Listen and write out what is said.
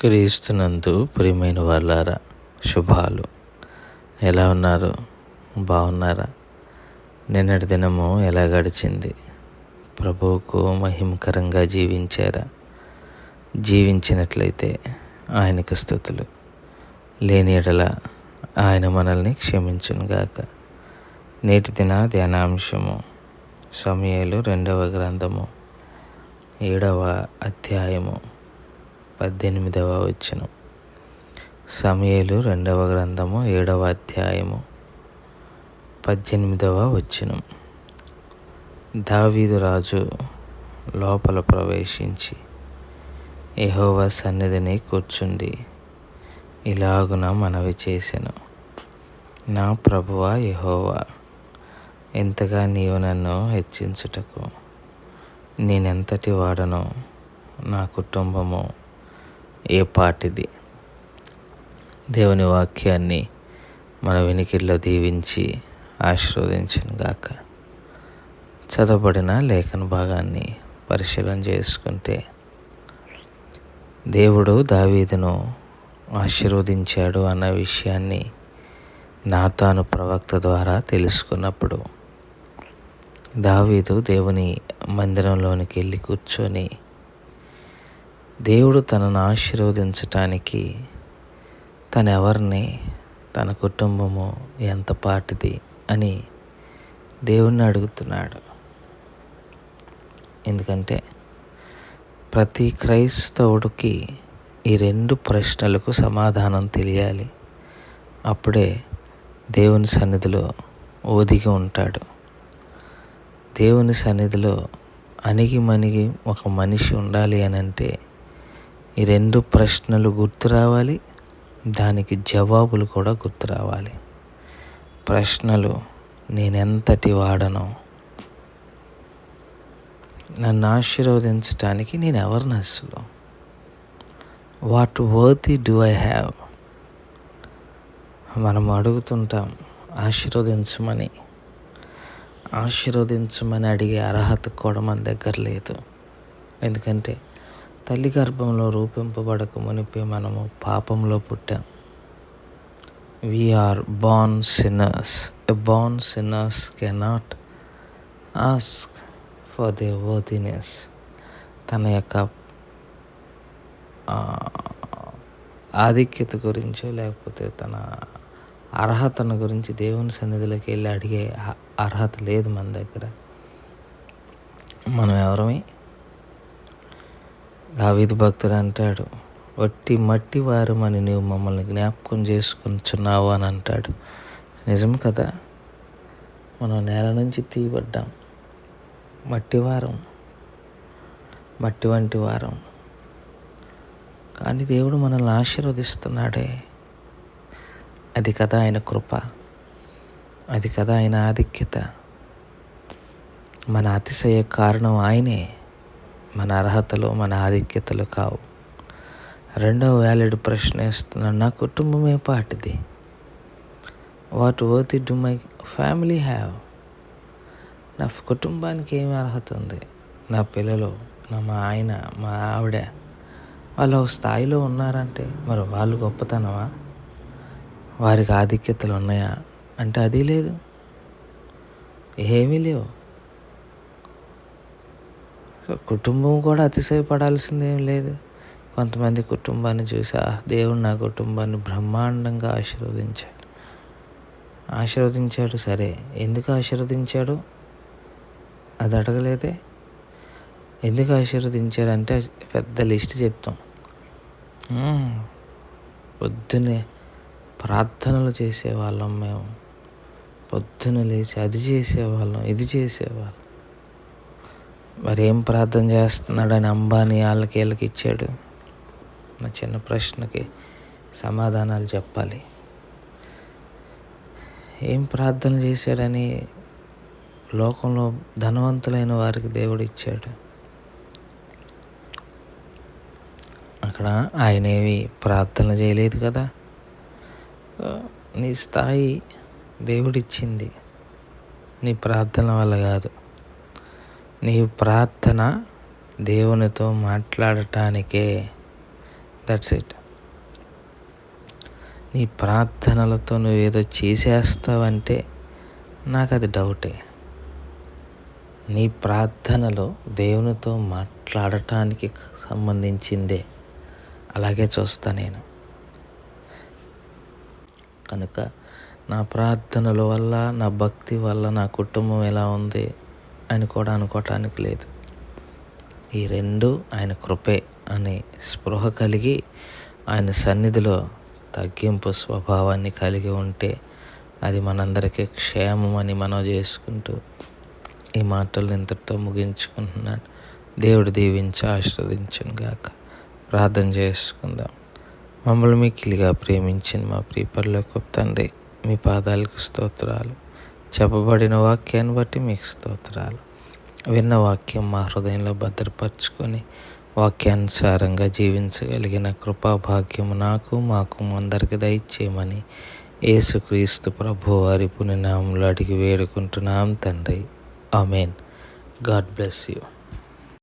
క్రీస్తునందు ప్రియమైన వాళ్ళారా, శుభాలు. ఎలా ఉన్నారు? బాగున్నారా? నిన్నటి దినము ఎలా గడిచింది? ప్రభువుకు మహిమకరంగా జీవించారా? జీవించినట్లయితే ఆయనకు స్తుతులు. లేని ఎడల ఆయన మనల్ని క్షమించునుగాక. నేటి దిన ధ్యానాంశము సమూయేలు 2వ గ్రంథము 7వ అధ్యాయము 18వ వచనం. సమూయేలు 2వ గ్రంథము 7వ అధ్యాయము 18వ వచనం. దావీదు రాజు లోపల ప్రవేశించి యెహోవా సన్నిధిని కూర్చుండి ఇలాగున మనవి చేసెను. నా ప్రభువా యెహోవా, ఎంతగా నీవు నన్ను హెచ్చించుటకు నేనెంతటి వాడనో, నా కుటుంబము ఏ పాటిది. దేవుని వాక్యాన్ని మన వినికిడిలో దీవించి ఆశీర్వదించును గాక. చదవబడిన లేఖన భాగాన్ని పరిశీలన చేసుకుంటే, దేవుడు దావీదును ఆశీర్వదించాడు అన్న విషయాన్ని నాతాను ప్రవక్త ద్వారా తెలుసుకున్నప్పుడు, దావీదు దేవుని మందిరంలోనికి వెళ్ళి కూర్చొని దేవుడు తనను ఆశీర్వదించటానికి తనెవరిని, తన కుటుంబము ఎంత పాటిది అని దేవుణ్ణి అడుగుతున్నాడు. ఎందుకంటే ప్రతి క్రైస్తవుడికి ఈ 2 ప్రశ్నలకు సమాధానం తెలియాలి. అప్పుడే దేవుని సన్నిధిలో ఒదిగి ఉంటాడు. దేవుని సన్నిధిలో అణిగిమణిగి ఒక మనిషి ఉండాలి అని అంటే ఈ 2 ప్రశ్నలు గుర్తు రావాలి, దానికి జవాబులు కూడా గుర్తు రావాలి. ప్రశ్నలు: నేనెంతటి వాడనో, నన్ను ఆశీర్వదించటానికి నేను ఎవరిని అసలు, what worthy do I have. మనం అడుగుతుంటాం ఆశీర్వదించమని అడిగే అర్హత కూడా మన దగ్గర లేదు. ఎందుకంటే తల్లి గర్భంలో రూపింపబడక మునిపే మనము పాపంలో పుట్టాం. We are born sinners. A born sinners cannot ask for their worthiness. తన యొక్క ఆధిక్యత గురించో లేకపోతే తన అర్హతను గురించి దేవుని సన్నిధిలోకి వెళ్ళి అడిగే అర్హత లేదు మన దగ్గర. మనం ఎవరమే? దావీదు భక్తుడు అంటాడు, వట్టి మట్టి వారమని నీవు మమ్మల్ని జ్ఞాపకం చేసుకుంటున్నావు అని అంటాడు. నిజం కదా, మనం నేల నుంచి తీయబడ్డాం, మట్టి వంటి వారం. కానీ దేవుడు మనల్ని ఆశీర్వదిస్తున్నాడే. అది కదా ఆయన కృప, అది కదా ఆయన ఆధిక్యత. మన అతిశయ కారణం ఆయనే, మన అర్హతలు మన ఆధిక్యతలు కావు. 2వ వ్యాలిడ్ ప్రశ్న వేస్తున్నాడు, నా కుటుంబం ఏ పాటిది. What worthy do my family have. నా కుటుంబానికి ఏమి అర్హత ఉంది? నా పిల్లలు, మా ఆయన, మా ఆవిడ, వాళ్ళు ఒక స్థాయిలో ఉన్నారంటే మరి వాళ్ళు గొప్పతనమా? వారికి ఆధిక్యతలు ఉన్నాయా అంటే అది లేదు, ఏమీ లేవు. కుటుంబం కూడా అతిశయపడాల్సిందేం లేదు. కొంతమంది కుటుంబాన్ని చూసి దేవుడు నా కుటుంబాన్ని బ్రహ్మాండంగా ఆశీర్వదించాడు. సరే, ఎందుకు ఆశీర్వదించాడు అది అడగలేదే. ఎందుకు ఆశీర్వదించాడంటే పెద్ద లిస్ట్ చెప్తాం. పొద్దున్నే ప్రార్థనలు చేసేవాళ్ళం మేము, పొద్దున్న లేచి అది చేసేవాళ్ళం, ఇది చేసేవాళ్ళం. మరి ఏం ప్రార్థన చేస్తున్నాడని అంబానీ వాళ్ళకి వీళ్ళకి ఇచ్చాడు? నా చిన్న ప్రశ్నకి సమాధానాలు చెప్పాలి. ఏం ప్రార్థన చేశాడని లోకంలో ధనవంతులైన వారికి దేవుడు ఇచ్చాడు? అక్కడ ఆయన ఏమి ప్రార్థన చేయలేదు కదా. నీ స్థాయి దేవుడిచ్చింది, నీ ప్రార్థన వల్ల కాదు. నీ ప్రార్థన దేవునితో మాట్లాడటానికే దట్స్ ఇట్. నీ ప్రార్థనలతో నువ్వేదో చేసేస్తావంటే నాకు అది డౌటే. నీ ప్రార్థనలో దేవునితో మాట్లాడటానికి సంబంధించిందే, అలాగే చూస్తా నేను. కనుక నా ప్రార్థనల వల్ల, నా భక్తి వల్ల నా కుటుంబం ఎలా ఉంది అని కూడా అనుకోవటానికి లేదు. ఈ రెండు ఆయన కృపే అనే స్పృహ కలిగి ఆయన సన్నిధిలో తగ్గింపు స్వభావాన్ని కలిగి ఉంటే అది మనందరికీ క్షేమం అని మనం చేసుకుంటూ ఈ మాటలు ఇంతటితో ముగించుకుంటున్నాను. దేవుడు దీవించి ఆశీర్వదించును గాక. ప్రార్థన చేసుకుందాం. మమ్మల్ని మిక్కిలిగా ప్రేమించిన మా ప్రియ పరలోకపు తండ్రి, మీ పాదాలకు స్తోత్రాలు. చెప్పబడిన వాక్యాన్ని బట్టి మీకు స్తోత్రాలు. విన్న వాక్యం మా హృదయంలో భద్రపరుచుకొని వాక్యానుసారంగా జీవించగలిగిన కృపాభాగ్యము నాకు, మాకు అందరికి దయచేయమని యేసుక్రీస్తు ప్రభు వారి పుణ్యనామములో అడిగి వేడుకుంటున్నాం తండ్రి. ఆమెన్. God bless you.